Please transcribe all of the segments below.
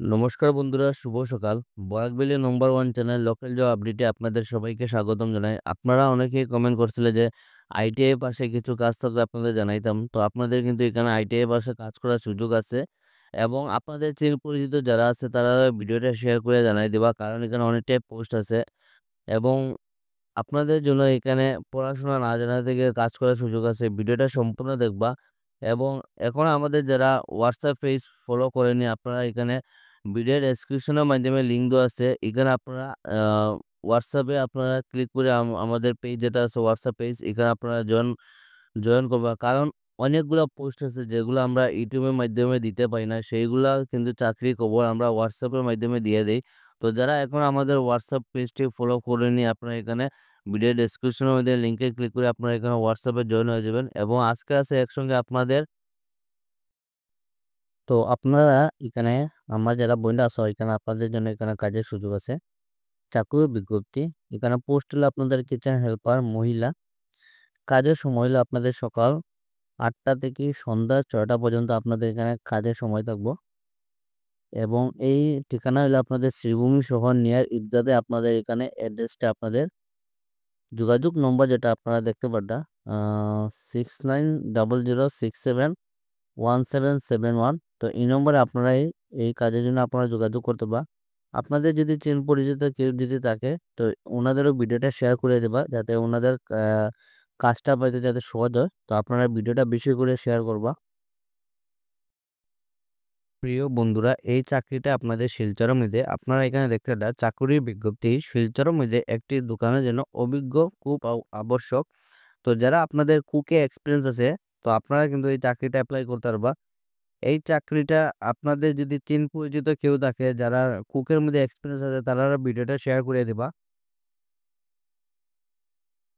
নমস্কার বন্ধুরা, শুভ সকাল। বরাকভ্যালি নম্বর 1 চ্যানেল লোকাল জব আপডেটে আপনাদের সবাইকে স্বাগতম জানাই। আপনারা অনেকেই কমেন্ট করছিলেন যে আইটিআই পাশে কিছু কাজ থাকলে আপনাদের জানাইতাম। তো আপনাদের কিন্তু এখানে আইটিআই পাশে কাজ করার সুযোগ আছে এবং আপনাদের চির পরিচিত যারা আছে তারা ভিডিওটা শেয়ার করে জানাই দিবা। কারণ এখানে অনেকটাই পোস্ট আছে এবং আপনাদের জন্য এখানে পড়াশোনা না জানা থেকে কাজ করার সুযোগ আছে। ভিডিওটা সম্পূর্ণ দেখবা এবং এখন আমাদের যারা হোয়াটসঅ্যাপ পেজ ফলো করেনি আপনারা এখানে ভিডিও ডেসক্রিপশনের মাধ্যমে লিঙ্ক দেওয়া আছে। এখানে আপনারা হোয়াটসঅ্যাপে আপনারা ক্লিক করে আমাদের পেজ যেটা আছে হোয়াটসঅ্যাপ পেজ এখানে আপনারা জয়েন করবা। কারণ অনেকগুলা পোস্ট আছে যেগুলো আমরা ইউটিউবের মাধ্যমে দিতে পারি না। সেইগুলা কিন্তু চাকরির খবর আমরা হোয়াটসঅ্যাপের মাধ্যমে দিয়ে দেই। তো যারা এখন আমাদের হোয়াটসঅ্যাপ পেজটি ফলো করেনি আপনারা এখানে ভিডিও ডেসক্রিপশনের মধ্যে লিংকে ক্লিক করে আপনারা এখানে হোয়াটসঅ্যাপে জয়েন হয়ে যাবেন এবং আজকে আছে একসঙ্গে আপনাদের। তো আপনারা এখানে আমার যারা বন্ধু আছে এখানে আপনাদের জন্য এখানে কাজের সুযোগ আছে। চাকরির বিজ্ঞপ্তি এখানে পোস্ট হলো আপনাদের কিচেন হেল্পার মহিলা। কাজের সময় হলো আপনাদের সকাল 8টা থেকে সন্ধ্যা 6টা পর্যন্ত আপনাদের এখানে কাজের সময় থাকবো এবং এই ঠিকানা হলো আপনাদের শ্রীভূমি শহর নিয়ার ঈদগাতে আপনাদের এখানে অ্যাড্রেসটা আপনাদের যোগাযোগ নম্বর যেটা আপনারা দেখতে পারটা 6900671771। তো এই নম্বরে আপনারা এই কাজের জন্য আপনারা যোগাযোগ করতে বা আপনাদের যদি চেন পরিচিত কেউ যদি থাকে তো ওনাদেরও ভিডিওটা শেয়ার করে দেবা যাতে ওনাদের কাজটা পাইতে যাতে সহজ হয়। তো আপনারা ভিডিওটা বেশি করে শেয়ার করবা। প্রিয় বন্ধুরা, এই চাকরিটা আপনাদের শিলচরের মধ্যে আপনারা এখানে দেখতে পাচ্ছেন চাকরির বিজ্ঞপ্তি। শিলচরের মধ্যে একটি দোকানের জন্য অভিজ্ঞ কুক আবশ্যক। তো যারা আপনাদের কুকে এক্সপিরিয়েন্স আছে তো আপনারা কিন্তু এই চাকরিটা অ্যাপ্লাই করতে পারবা। এই চাকরিটা আপনাদের যদি চিন পরিচিত কেউ থাকে যারা কুকের মধ্যে এক্সপিরিয়েন্স আছে তারা ভিডিওটা শেয়ার করে দিবা।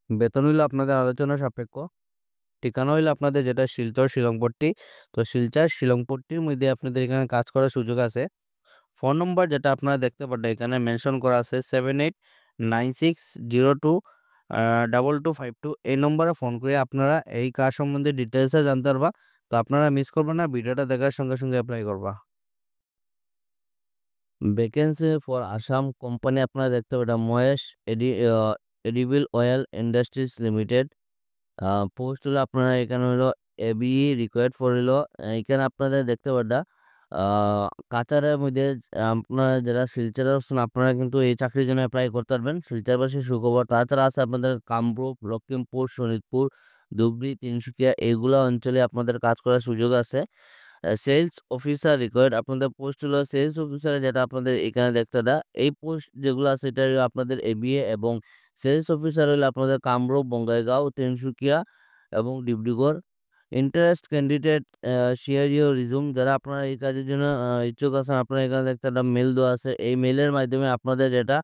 বেতন হইলো আপনাদের আলোচনা সাপেক্ষ। ঠিকানা হইলো আপনাদের যেটা শিলচর শিলংপট্টি। তো শিলচর শিলংপট্টির মধ্যে আপনাদের এখানে কাজ করার সুযোগ আছে। ফোন নম্বর যেটা আপনারা দেখতে পারেন এখানে মেনশন করা আছে 789602 2252। এই নম্বরে ফোন করে আপনারা এই কাজ সম্বন্ধে ডিটেলসে জানতে পারবা। তো আপনারা মিস করবেন না, ভিডিওটা দেখার সঙ্গে সঙ্গে অ্যাপ্লাই করবা। ভ্যাকেন্সি ফর আসাম কোম্পানি আপনারা দেখতে পারেন Mahesh edible oil industries limited. Post হলো আপনারা এখানে হলো এবি রিকোয়ার্ড ফর হলো এখানে আপনাদের দেখতে পারটা কাচারের মধ্যে আপনারা যারা শিলচরে আছেন আপনারা কিন্তু এই চাকরির জন্য অ্যাপ্লাই করতে পারবেন। শিলচরবাসী সুখবর। তাছাড়া আছে আপনাদের কামরূপ, লখিমপুর, শোনিতপুর, ধুবড়ী, তিনসুকিয়া এইগুলা অঞ্চলে আপনাদের কাজ করার সুযোগ আছে। সেলস অফিসার রিকোয়ার্ড আপনাদের পোস্ট হলো সেলস অফিসার যেটা আপনাদের এখানে দেখতে দা এই পোস্ট যেগুলো আছে এটা হলো আপনাদের এবিএ এবং সেলস অফিসার হলো আপনাদের কামরূপ, বঙ্গাইগাঁও, তিনসুকিয়া এবং Dibrugarh. Interest candidate share your resume. যারা আপনারা এই কাজের জন্য ইচ্ছুক আছেন আপনারা এখানে একটা মেল দেওয়া আছে। এই মেলের মাধ্যমে আপনাদের যেটা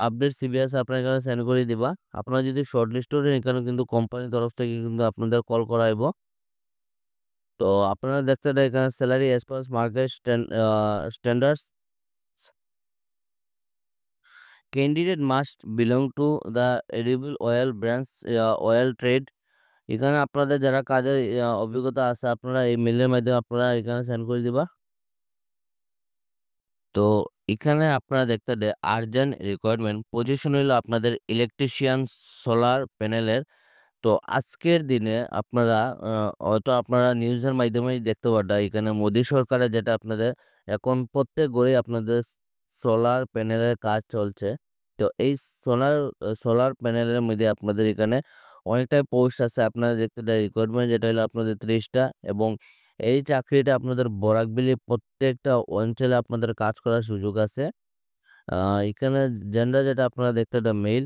আপডেট সিবি আছে আপনারা এখানে সেন্ড করে দিবা। আপনারা যদি শর্ট লিস্ট হন এখানে কিন্তু কোম্পানির তরফ থেকে কিন্তু আপনাদের কল করা হইব। তো আপনারা দেখতে পারেন এখানে salary as per market standards candidate must belong to the edible oil brands oil trade. এখানে আপনাদের যারা কাজের অভিজ্ঞতা আছে আপনারা এই মেলের মাধ্যমে আপনারা এখানে সেন্ড করে দিবা। তো এখানে আপনারা দেখতে আর্জেন্ট রিকোয়ারমেন্ট পজিশন হইলো আপনাদের ইলেকট্রিশিয়ান সোলার প্যানেলের। তো আজকের দিনে আপনারা হয়তো আপনারা নিউজের মাধ্যমেই দেখতে পারবেন এখানে মোদী সরকারের যেটা আপনাদের এখন প্রত্যেক ঘরে আপনাদের সোলার প্যানেলের কাজ চলছে। তো এই সোলার সোলার প্যানেলের মধ্যে আপনাদের এখানে অনেকটাই পোস্ট আছে আপনারা দেখতে রিকোয়ারমেন্ট যেটা হলো আপনাদের 30টা এবং এই চাকরিটা আপনাদের বরাকভ্যালি প্রত্যেকটা অঞ্চলে আপনাদের কাজ করার সুযোগ আছে। এখানে জেন্ডার যেটা আপনারা দেখতে এটা মেল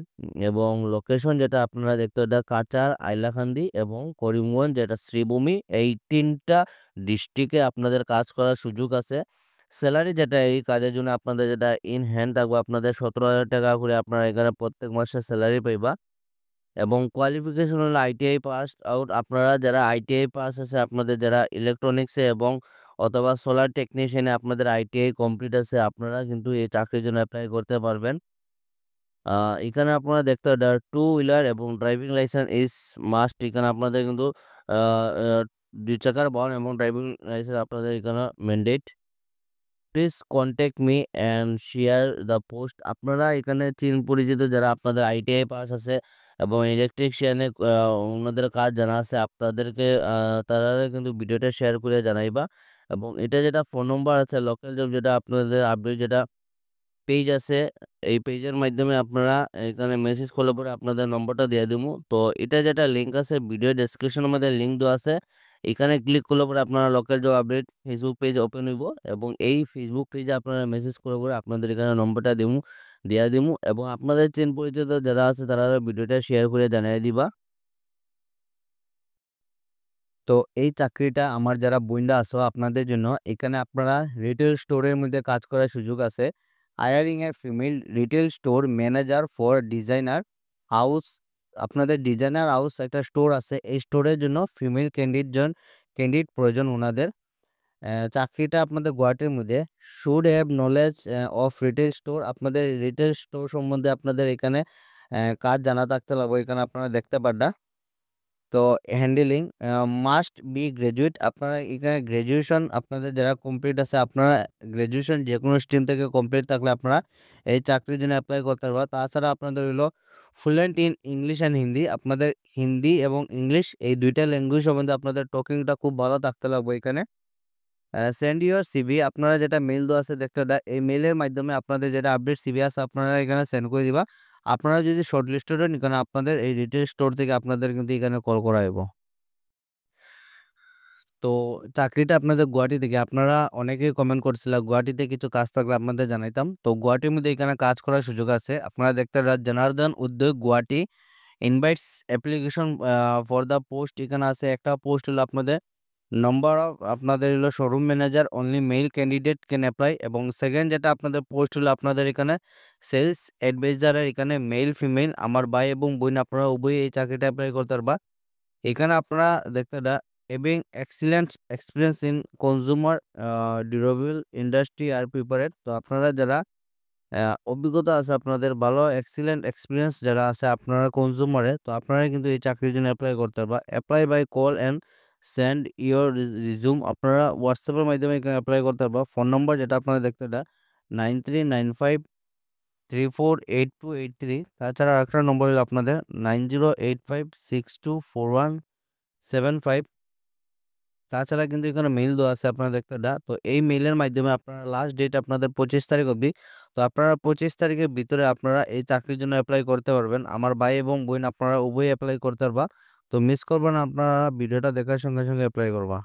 এবং লোকেশন যেটা আপনারা দেখতে এটা কাচার, আইলাকান্দি এবং করিমগঞ্জ যেটা শ্রীভূমি। এই 3টা ডিস্ট্রিক্টে আপনাদের কাজ করার সুযোগ আছে। স্যালারি যেটা এই কাজের জন্য আপনাদের যেটা ইন হ্যান্ড থাকবে আপনাদের 17,000 টাকা করে আপনারা এখানে প্রত্যেক মাসে স্যালারি পাইবা এবং কোয়ালিফিকেশন হলো আইটিআই পাস আউট। আপনারা যারা আইটিআই পাস আছে আপনাদের যারা ইলেকট্রনিক্সে এবং অথবা সোলার টেকনিশিয়ানে আপনাদের আইটিআই কমপ্লিট আছে আপনারা কিন্তু এই চাকরির জন্য অ্যাপ্লাই করতে পারবেন। এখানে আপনারা দেখতে পারেন টু হুইলার এবং ড্রাইভিং লাইসেন্স ইজ মাস্ট। এখানে আপনাদের কিন্তু আহ, আহ, 2 চাকার বাহন এবং ড্রাইভিং লাইসেন্স আপনাদের এখানে mandate. Please contact me and share the post. আপনারা এখানে চিন পরিচিত যারা আপনাদের আইটিআই পাস আছে এবং ইলেকট্রিশিয়ানে ওনাদের কাজ জানা আছে আপনাদেরকে তারা কিন্তু ভিডিওটা শেয়ার করে জানাইবা। এবং এটা যেটা ফোন নম্বর আছে লোকাল জব যেটা আপনাদের আপডেট যেটা পেজ আছে, এই পেজের মাধ্যমে আপনারা এখানে মেসেজ করলে পরে আপনাদের নম্বরটা দিয়ে দিমু। তো এটা যেটা লিঙ্ক আছে ভিডিও ডেসক্রিপশনের মধ্যে লিঙ্ক দেওয়া আছে, এখানে ক্লিক করলে পরে আপনারা local job update Facebook page open হইব এবং এই ফেসবুক পেজে আপনারা মেসেজ করে পরে আপনাদের এখানে নম্বরটা দিয়া দিমু এবং আপনাদের চেন পরিচিত যারা আছে তারা ভিডিওটা শেয়ার করে জানিয়ে দিবা। তো এই চাকরিটা আমার যারা বইন্ডা আছো আপনাদের জন্য, এখানে আপনারা রিটেল স্টোরের মধ্যে কাজ করার সুযোগ আছে। Hiring a female retail store manager for designer house. আপনাদের ডিজাইনার হাউস একটা স্টোর আছে, এই স্টোরের জন্য ফিমেল ক্যান্ডিডেট প্রয়োজন ওনাদের। চাকরিটা আপনাদের গুয়াহাটির মধ্যে। Should have knowledge of retail store. আপনাদের রিটেল স্টোর সম্বন্ধে আপনাদের এখানে কাজ জানা থাকতে লাগবে, এখানে আপনারা দেখতে পারবা। তো হ্যান্ডেলিং মাস্ট বি গ্র্যাজুয়েট। আপনারা এখানে গ্র্যাজুয়েশন আপনাদের যারা কমপ্লিট আছে, আপনারা গ্র্যাজুয়েশন যে কোনো স্ট্রিম থেকে কমপ্লিট থাকলে আপনারা এই চাকরির জন্য অ্যাপ্লাই করতে পারবা। তাছাড়া আপনাদের হলো fluent in English and Hindi. আপনাদের হিন্দি এবং ইংলিশ এই দুইটা ল্যাঙ্গুয়েজ সম্বন্ধে আপনাদের টকিংটা খুব ভালো থাকতে লাগবে এখানে। Send your CV. আপনারা যেটা মেইল দেওয়া আছে দেখতে এই মেইলের মাধ্যমে আপনাদের যেটা আপডেট সিভি আছে আপনারা এখানে সেন্ড করে দিবা। আপনারা যদি শর্ট লিস্টেড হন এখানে আপনাদের এই রিটেল স্টোর থেকে আপনাদের কিন্তু এখানে কল করা হইব। তো চাকরিটা আপনাদের গুয়াহাটি থেকে। আপনারা অনেকেই কমেন্ট করছিলেন গুয়াহাটিতে কিছু কাজ থাকলে আপনাদের জানাইতাম। তো গুয়াহাটির মধ্যে এখানে কাজ করার সুযোগ আছে। আপনারা দেখতে জনার্দন উদ্যোগ Guwahati invites application for the post. এখানে আছে একটা পোস্ট হলো আপনাদের নম্বর অফ আপনাদের হলো showroom manager only male candidate can apply. এবং সেকেন্ড যেটা আপনাদের পোস্ট হলো আপনাদের এখানে সেলস অ্যাডভাইজারের এখানে মেল ফিমেল আমার ভাই এবং বোন আপনারা উভয়ই এই চাকরিটা অ্যাপ্লাই করতে পারবা। এখানে আপনারা দেখতে এবং excellent experience in consumer durable industry আর প্রিপারেট। তো আপনারা যারা অভিজ্ঞতা আছে আপনাদের ভালো এক্সিলেন্ট এক্সপিরিয়েন্স যারা আছে আপনারা কনজিউমারে, তো আপনারা কিন্তু এই চাকরির জন্য অ্যাপ্লাই করতে পারবা। Apply by call and send your resume. আপনারা হোয়াটসঅ্যাপের মাধ্যমে এখানে অ্যাপ্লাই করতে পারবা। ফোন নম্বর যেটা আপনারা দেখতে 9395348283। তাছাড়া আরেকটা নম্বর হলো আপনাদের 9085624175। তাছাড়া কিন্তু এখানে মেইল দেওয়া আছে আপনারা দেখতে তো এই মেইলের মাধ্যমে আপনারা লাস্ট ডেট আপনাদের 25 তারিখ অবধি। তো আপনারা 25 তারিখের ভিতরে আপনারা এই চাকরির জন্য অ্যাপ্লাই করতে পারবেন। আমার ভাই এবং বোন আপনারা উভয়ই অ্যাপ্লাই করতে পারবা। তো মিস করবেন না, আপনারা ভিডিওটা দেখার সঙ্গে সঙ্গে অ্যাপ্লাই করবা।